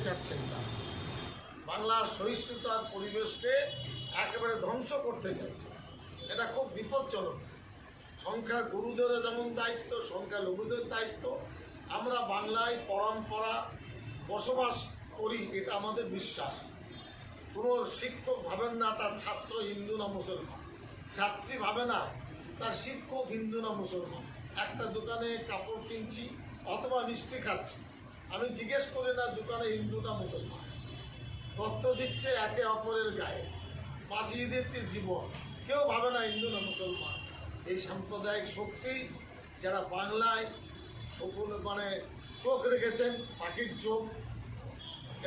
চাচ্ছেন না, বাংলার সহিষ্ণুতার পরিবেশকে একেবারে ধ্বংস করতে চাইছে। এটা খুব বিপজ্জনক। সংখ্যা গুরুদের যেমন দায়িত্ব, সংখ্যা লঘুদের দায়িত্ব। আমরা বাংলায় পরম্পরা বসবাস করি, এটা আমাদের বিশ্বাস। কোনো শিক্ষক ভাবেন না তার ছাত্র হিন্দু না মুসলমান, ছাত্রী ভাবে না তার শিক্ষক হিন্দু না মুসলমান। একটা দোকানে কাপড় কিনছি অথবা মিষ্টি খাচ্ছি, আমি জিজ্ঞেস করি না দোকানে হিন্দু না মুসলমান। রক্ত দিচ্ছে একে অপরের গায়ে, বাঁচিয়ে দিচ্ছে জীবন, কেউ ভাবে না হিন্দু না মুসলমান। এই সাম্প্রদায়িক শক্তি যারা বাংলায় চোখ রেখেছেন, পাখির চোখ,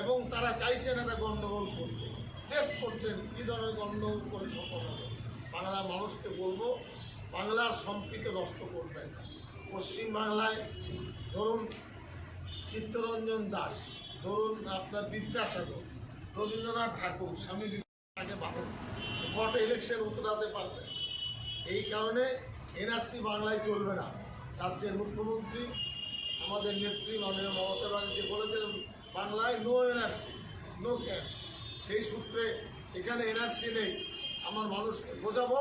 এবং তারা চাইছেন একটা গণ্ডগোল করতে, টেস্ট করছেন কী ধরনের গণ্ডগোল করে সফল হবে। বাংলা মানুষকে বলবো, বাংলার সম্প্রীতি নষ্ট করবেন না। পশ্চিমবাংলায় ধরুন চিত্তরঞ্জন দাস, ধরুন আপনার বিদ্যাসাগর, রবীন্দ্রনাথ ঠাকুর, স্বামী বিবেকানন্দকে ভালো ভোট ইলেকশন উতরাতে পারবেন। এই কারণে এনআরসি বাংলায় চলবে না। রাজ্যের মুখ্যমন্ত্রী আমাদের নেত্রী মাননীয় মমতা ব্যানার্জি বলেছেন বাংলায় নো এনআরসি, নো ক্যাম্প। সেই সূত্রে এখানে এনআরসি নেই। আমার মানুষকে বোঝাবো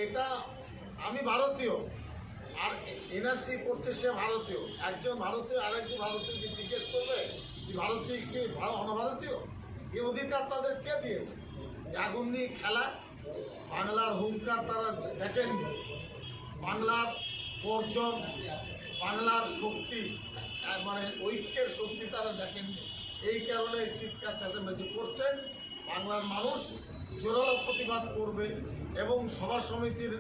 এটা আমি ভারতীয়, আর এনআরসি করছে সে ভারতীয়। একজন ভারতীয় আরেকজন ভারতীয়কে জিজ্ঞেস করবে যে ভারতীয় কি অনভারতীয়? এই অধিকার তাদের কে দিয়েছে? আগুন নিয়ে খেলা, বাংলার হুঙ্কার তারা দেখেননি, বাংলার বর্জন, বাংলার শক্তি ঐক্যের শক্তি তারা দেখেননি। এই কারণে চিৎকার চেঁচামেচি করছেন। বাংলার মানুষ জোরালো প্রতিবাদ করবে, এবং সভা সমিতির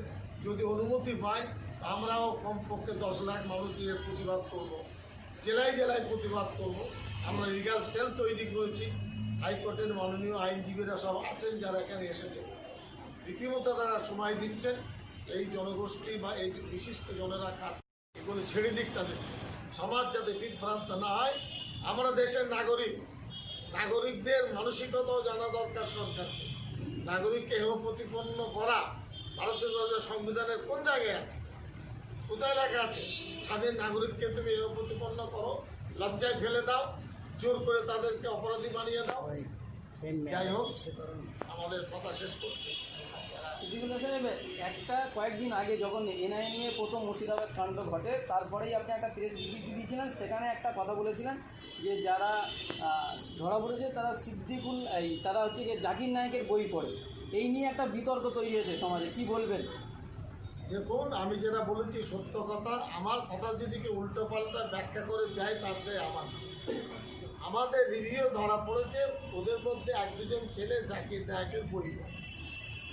যদি অনুমতি পায় আমরাও কমপক্ষে 10 লাখ মানুষ নিয়ে প্রতিবাদ করব, জেলায় জেলায় প্রতিবাদ করব। আমরা লিগাল সেল তৈরি করেছি, হাইকোর্টের মাননীয় আইনজীবীরা সব আছেন যারা এখানে এসেছেন, রীতিমতো তারা সময় দিচ্ছেন। এই জনগোষ্ঠী বা এই বিশিষ্ট জনেরা কাজ এগুলো ছেড়ে দিক, তাদের সমাজ যাতে বিভ্রান্ত না হয়। আমরা দেশের নাগরিক, নাগরিকদের মানসিকতাও জানা দরকার সরকারকে। নাগরিককে হেয় প্রতিপন্ন করা ভারতের সংবিধানের কোন জায়গায় আছে? কোথায় লেখা আছে স্বাধীন নাগরিককে তুমি হেয় প্রতিপন্ন করো? লজ্জায় ফেলে দাও, জোর করে তাদেরকে অপরাধী বানিয়ে দাও। যাই হোক, আমাদের কথা শেষ করছে। একটা কয়েকদিন আগে যখন এনআইএ নিয়ে প্রথম মুর্শিদাবাদ কাণ্ড ঘটে, তারপরেই আপনি একটা প্রেস বিবৃতি দিয়েছিলেন। সেখানে একটা কথা বলেছিলেন যে যারা ধরা পড়েছে তারা তারা হচ্ছে যে জাকির নায়েকের বই পড়ে। এই নিয়ে একটা বিতর্ক তৈরি হয়েছে সমাজে, কি বলবেন? দেখুন, আমি যেটা বলেছি সত্য কথা। আমার কথা যদি কেউ উল্টো পাল্টা ব্যাখ্যা করে দেয় তাতে আমাদের রিভিউ ধরা পড়েছে, ওদের মধ্যে এক দুজন ছেলে জাকির নায়েকের বই পড়ে।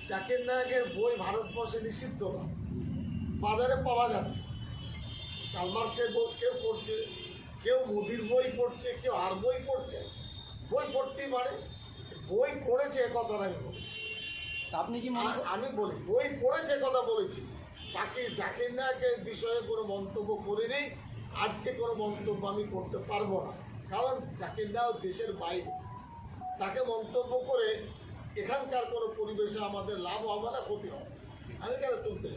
জাকির নায়েকের বই ভারতবর্ষে নিষিদ্ধ না, বাজারে পাওয়া যাচ্ছে। কালমার্ক্সের বই কেউ পড়ছে, কেউ মোদির বই পড়ছে, কেউ আর বই পড়ছে। বই পড়তেই পারে, বই পড়েছে কথা আমি বলছি। আপনি কি আমি বলি বই পড়েছে কথা বলেছি, বাকি জাকির নায়েকের বিষয়ে কোনো মন্তব্য করিনি। আজকে কোনো মন্তব্য আমি করতে পারবো না, কারণ জাকির নায়েক দেশের বাইরে, তাকে মন্তব্য করে এখানকার কোনো পরিবেশে আমাদের লাভ হবে না, ক্ষতি হবে। আমি কেন তুলতে